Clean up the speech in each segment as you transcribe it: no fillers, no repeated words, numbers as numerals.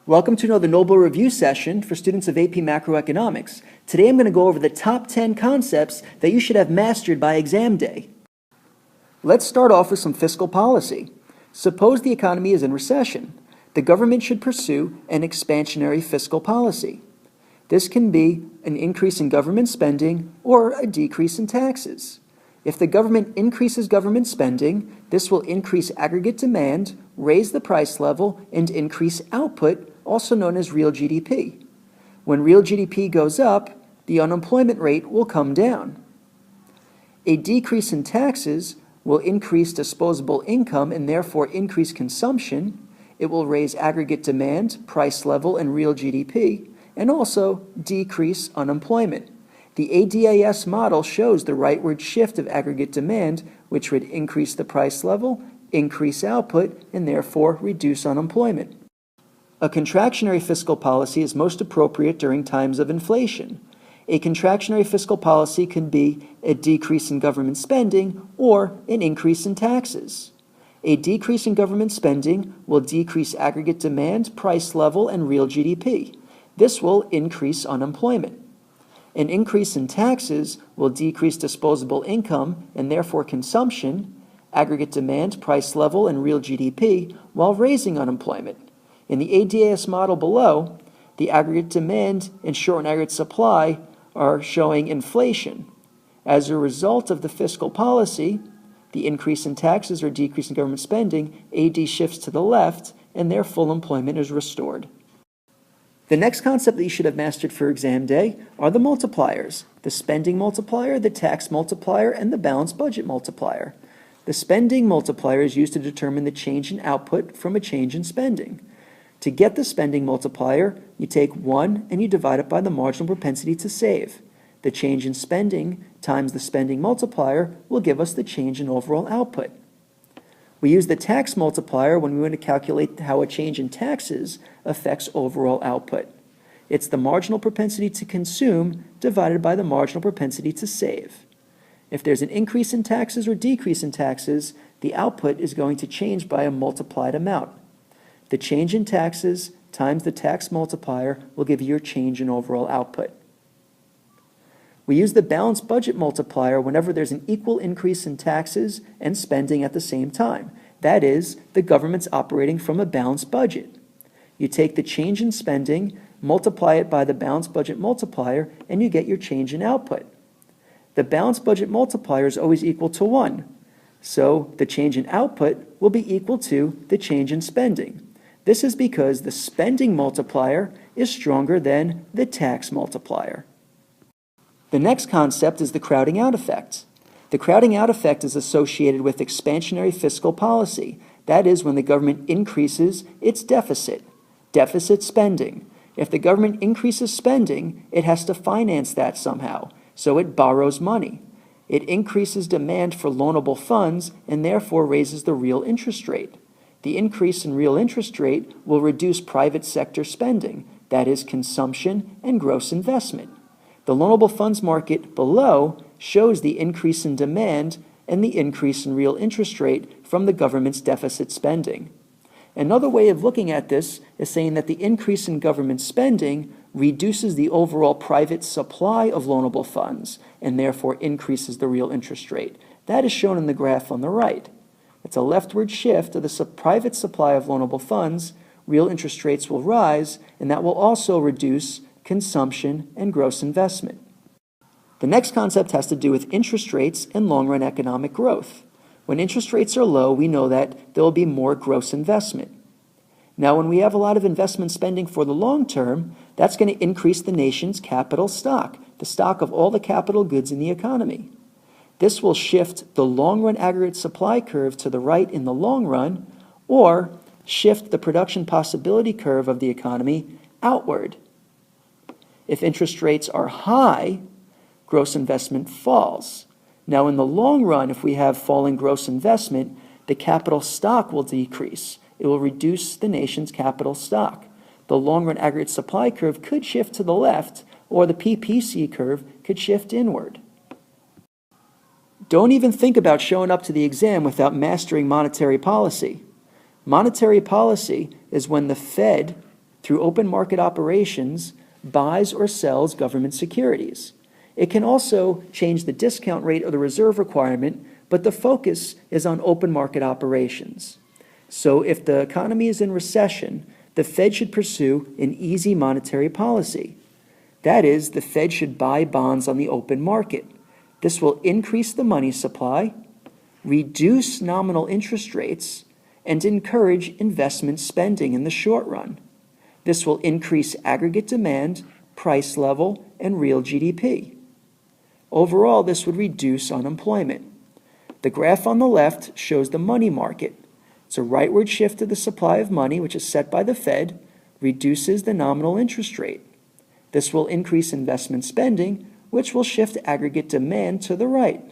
Welcome to another Noble Review session for students of AP Macroeconomics. Today I'm going to go over the top 10 concepts that you should have mastered by exam day. Let's start off with some fiscal policy. Suppose the economy is in recession. The government should pursue an expansionary fiscal policy. This can be an increase in government spending or a decrease in taxes. If the government increases government spending, this will increase aggregate demand, raise the price level, and increase output, also known as real GDP. When real GDP goes up, the unemployment rate will come down. A decrease in taxes will increase disposable income and therefore increase consumption. It will raise aggregate demand, price level, and real GDP, and also decrease unemployment. The ADAS model shows the rightward shift of aggregate demand, which would increase the price level, increase output, and therefore reduce unemployment. A contractionary fiscal policy is most appropriate during times of inflation. A contractionary fiscal policy can be a decrease in government spending or an increase in taxes. A decrease in government spending will decrease aggregate demand, price level, and real GDP. This will increase unemployment. An increase in taxes will decrease disposable income and therefore consumption, aggregate demand, price level, and real GDP while raising unemployment. In the ADAS model below, the aggregate demand and short-run aggregate supply are showing inflation. As a result of the fiscal policy, the increase in taxes or decrease in government spending, AD shifts to the left and their full employment is restored. The next concept that you should have mastered for exam day are the multipliers: the spending multiplier, the tax multiplier, and the balanced budget multiplier. The spending multiplier is used to determine the change in output from a change in spending. To get the spending multiplier, you take 1 and you divide it by the marginal propensity to save. The change in spending times the spending multiplier will give us the change in overall output. We use the tax multiplier when we want to calculate how a change in taxes affects overall output. It's the marginal propensity to consume divided by the marginal propensity to save. If there's an increase in taxes or decrease in taxes, the output is going to change by a multiplied amount. The change in taxes times the tax multiplier will give you your change in overall output. We use the balanced budget multiplier whenever there's an equal increase in taxes and spending at the same time. That is, the government's operating from a balanced budget. You take the change in spending, multiply it by the balanced budget multiplier, and you get your change in output. The balanced budget multiplier is always equal to 1, so the change in output will be equal to the change in spending. This is because the spending multiplier is stronger than the tax multiplier. The next concept is the crowding out effect. The crowding out effect is associated with expansionary fiscal policy. That is when the government increases its deficit spending. If the government increases spending, it has to finance that somehow, so it borrows money. It increases demand for loanable funds and therefore raises the real interest rate. The increase in real interest rate will reduce private sector spending, that is consumption and gross investment. The loanable funds market below shows the increase in demand and the increase in real interest rate from the government's deficit spending. Another way of looking at this is saying that the increase in government spending reduces the overall private supply of loanable funds and therefore increases the real interest rate. That is shown in the graph on the right. It's a leftward shift of the private supply of loanable funds. Real interest rates will rise, and that will also reduce consumption and gross investment. The next concept has to do with interest rates and long-run economic growth. When interest rates are low, we know that there will be more gross investment. Now, when we have a lot of investment spending for the long term, that's going to increase the nation's capital stock, the stock of all the capital goods in the economy. This will shift the long-run aggregate supply curve to the right in the long run, or shift the production possibility curve of the economy outward. If interest rates are high, gross investment falls. Now, in the long run, if we have falling gross investment, the capital stock will decrease. It will reduce the nation's capital stock. The long-run aggregate supply curve could shift to the left, or the PPC curve could shift inward. Don't even think about showing up to the exam without mastering monetary policy. Monetary policy is when the Fed through open market operations, buys or sells government securities. It can also change the discount rate or the reserve requirement, but the focus is on open market operations. So if the economy is in recession, the Fed should pursue an easy monetary policy. That is, the Fed should buy bonds on the open market. This will increase the money supply, reduce nominal interest rates, and encourage investment spending in the short run. This will increase aggregate demand, price level, and real GDP. Overall, this would reduce unemployment. The graph on the left shows the money market. It's a rightward shift of the supply of money, which is set by the Fed, reduces the nominal interest rate. This will increase investment spending, which will shift aggregate demand to the right.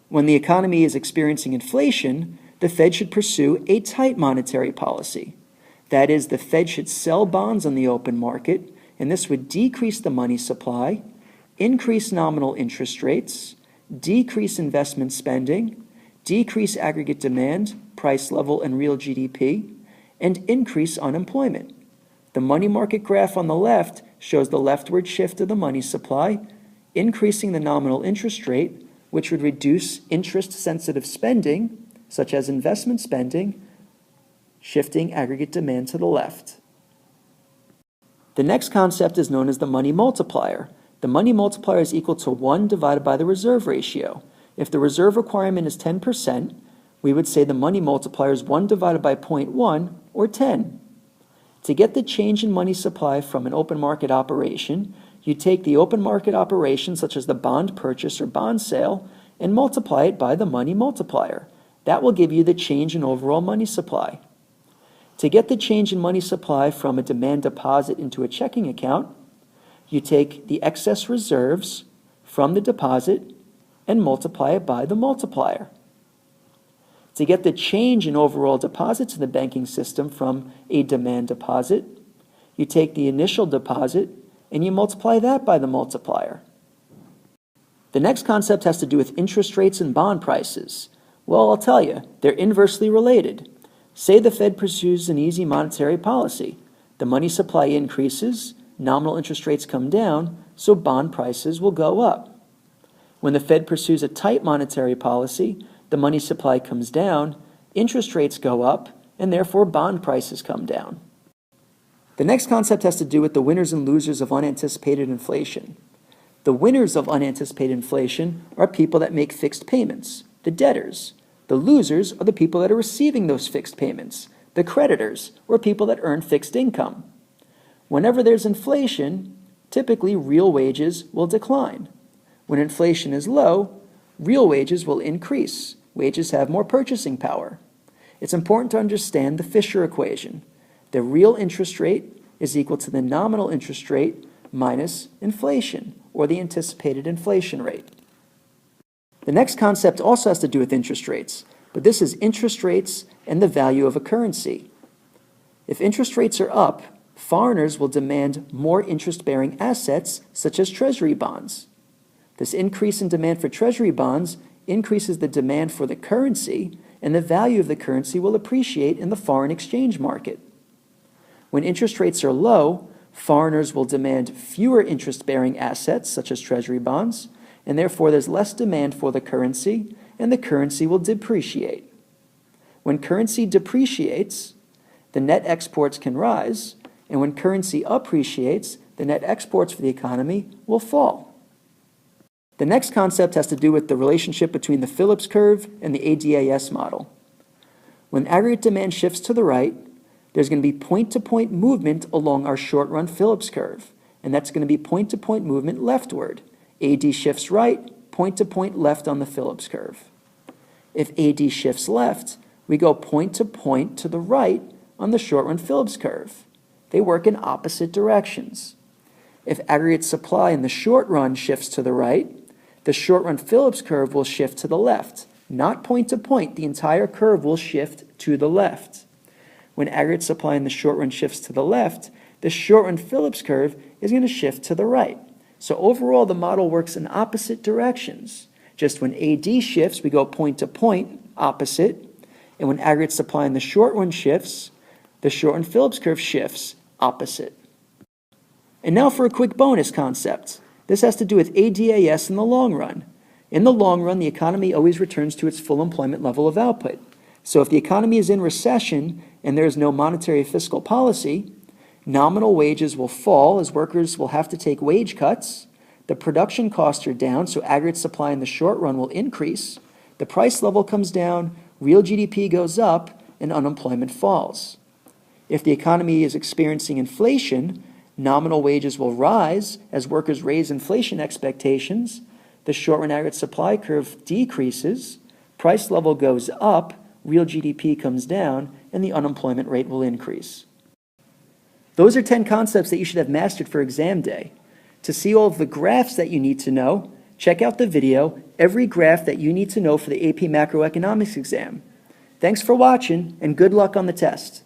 When the economy is experiencing inflation, the Fed should pursue a tight monetary policy. That is, the Fed should sell bonds on the open market, and this would decrease the money supply, increase nominal interest rates, decrease investment spending, decrease aggregate demand, price level, and real GDP, and increase unemployment. The money market graph on the left shows the leftward shift of the money supply, increasing the nominal interest rate, which would reduce interest-sensitive spending, such as investment spending, shifting aggregate demand to the left. The next concept is known as the money multiplier. The money multiplier is equal to 1 divided by the reserve ratio. If the reserve requirement is 10%, we would say the money multiplier is 1 divided by 0.1, or 10. To get the change in money supply from an open market operation, you take the open market operation, such as the bond purchase or bond sale, and multiply it by the money multiplier. That will give you the change in overall money supply. To get the change in money supply from a demand deposit into a checking account, you take the excess reserves from the deposit and multiply it by the multiplier. To get the change in overall deposits in the banking system from a demand deposit, you take the initial deposit and you multiply that by the multiplier. The next concept has to do with interest rates and bond prices. Well, I'll tell you, they're inversely related. Say the Fed pursues an easy monetary policy. The money supply increases, nominal interest rates come down, so bond prices will go up. When the Fed pursues a tight monetary policy, the money supply comes down, interest rates go up, and therefore bond prices come down. The next concept has to do with the winners and losers of unanticipated inflation. The winners of unanticipated inflation are people that make fixed payments, the debtors. The losers are the people that are receiving those fixed payments, the creditors, or people that earn fixed income. Whenever there's inflation, typically real wages will decline. When inflation is low, real wages will increase. Wages have more purchasing power. It's important to understand the Fisher equation. The real interest rate is equal to the nominal interest rate minus inflation, or the anticipated inflation rate. The next concept also has to do with interest rates, but this is interest rates and the value of a currency. If interest rates are up, foreigners will demand more interest-bearing assets, such as treasury bonds. This increase in demand for treasury bonds increases the demand for the currency, and the value of the currency will appreciate in the foreign exchange market. When interest rates are low, foreigners will demand fewer interest-bearing assets, such as treasury bonds, and therefore there's less demand for the currency, and the currency will depreciate. When currency depreciates, the net exports can rise, and when currency appreciates, the net exports for the economy will fall. The next concept has to do with the relationship between the Phillips curve and the ADAS model. When aggregate demand shifts to the right, there's going to be point-to-point movement along our short-run Phillips curve, and that's going to be point-to-point movement leftward. AD shifts right, point-to-point left on the Phillips curve. If AD shifts left, we go point-to-point to the right on the short-run Phillips curve. They work in opposite directions. If aggregate supply in the short run shifts to the right, the short-run Phillips curve will shift to the left. Not point-to-point, the entire curve will shift to the left. When aggregate supply in the short run shifts to the left, the short-run Phillips curve is going to shift to the right. So overall, the model works in opposite directions. Just when AD shifts, we go point-to-point, opposite. And when aggregate supply in the short run shifts, the short-run Phillips curve shifts, opposite. And now for a quick bonus concept. This has to do with ADAS in the long run. In the long run, the economy always returns to its full employment level of output. So if the economy is in recession and there is no monetary fiscal policy, nominal wages will fall as workers will have to take wage cuts, the production costs are down, so aggregate supply in the short run will increase, the price level comes down, real GDP goes up, and unemployment falls. If the economy is experiencing inflation, nominal wages will rise as workers raise inflation expectations, the short-run aggregate supply curve decreases, price level goes up, real GDP comes down, and the unemployment rate will increase. Those are 10 concepts that you should have mastered for exam day. To see all of the graphs that you need to know, check out the video, Every Graph That You Need to Know for the AP Macroeconomics exam. Thanks for watching, and good luck on the test.